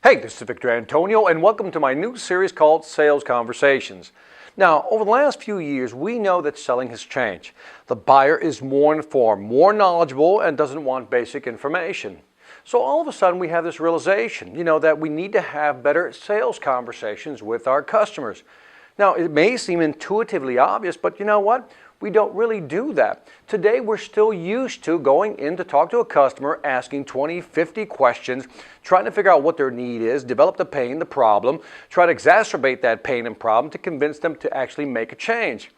Hey, this is Victor Antonio, and welcome to my new series called Sales Conversations. Now, over the last few years, we know that selling has changed. The buyer is more informed, more knowledgeable, and doesn't want basic information. So all of a sudden, we have this realization, that we need to have better sales conversations with our customers. Now, it may seem intuitively obvious, but you know what? We don't really do that. Today, we're still used to going in to talk to a customer, asking 20, 50 questions, trying to figure out what their need is, develop the pain, the problem, try to exacerbate that pain and problem to convince them to actually make a change.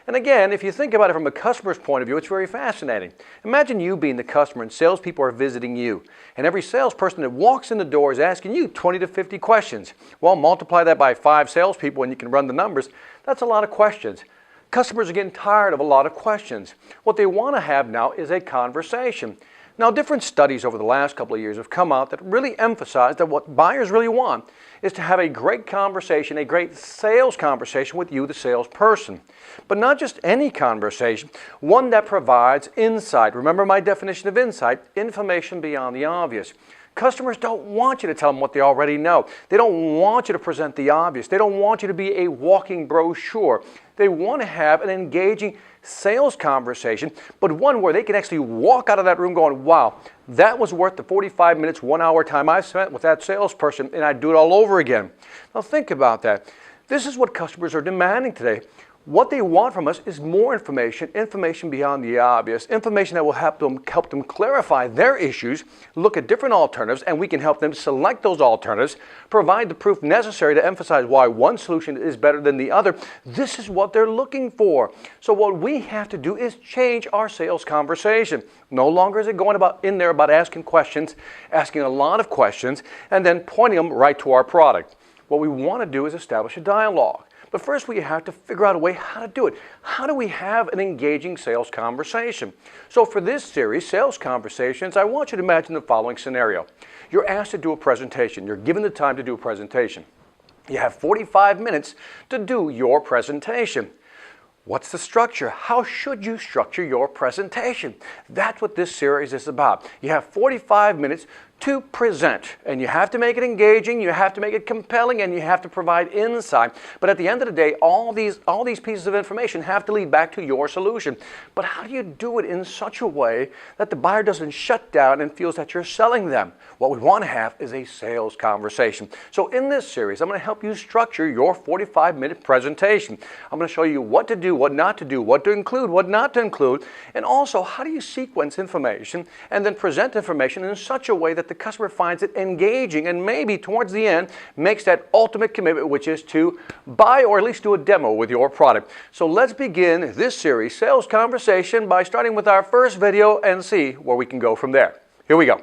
And again, if you think about it from a customer's point of view, it's very fascinating. Imagine you being the customer and salespeople are visiting you. And every salesperson that walks in the door is asking you 20 to 50 questions. Well, multiply that by 5 salespeople and you can run the numbers. That's a lot of questions. Customers are getting tired of a lot of questions. What they want to have now is a conversation. Now, different studies over the last couple of years have come out that really emphasize that what buyers really want is to have a great conversation, a great sales conversation with you, the salesperson. But not just any conversation, one that provides insight. Remember my definition of insight, information beyond the obvious. Customers don't want you to tell them what they already know. They don't want you to present the obvious. They don't want you to be a walking brochure. They want to have an engaging sales conversation, but one where they can actually walk out of that room going, wow, that was worth the 45 minutes, 1 hour time I spent with that salesperson, and I'd do it all over again. Now think about that. This is what customers are demanding today. What they want from us is more information, information beyond the obvious, information that will help them clarify their issues, look at different alternatives, and we can help them select those alternatives, provide the proof necessary to emphasize why one solution is better than the other. This is what they're looking for. So what we have to do is change our sales conversation. No longer is it going in there about asking questions, asking a lot of questions, and then pointing them right to our product. What we want to do is establish a dialogue. But first we have to figure out a way how to do it. How do we have an engaging sales conversation? So for this series, Sales Conversations, I want you to imagine the following scenario. You're asked to do a presentation. You're given the time to do a presentation. You have 45 minutes to do your presentation. What's the structure? How should you structure your presentation? That's what this series is about. You have 45 minutes to present, and you have to make it engaging, you have to make it compelling, and you have to provide insight. But at the end of the day, all these pieces of information have to lead back to your solution. But how do you do it in such a way that the buyer doesn't shut down and feels that you're selling them? What we want to have is a sales conversation. So in this series, I'm going to help you structure your 45-minute presentation. I'm going to show you what to do, what not to do, what to include, what not to include, and also how do you sequence information and then present information in such a way that the customer finds it engaging and maybe towards the end makes that ultimate commitment, which is to buy or at least do a demo with your product. So let's begin this series, Sales Conversation, by starting with our first video and see where we can go from there. Here we go.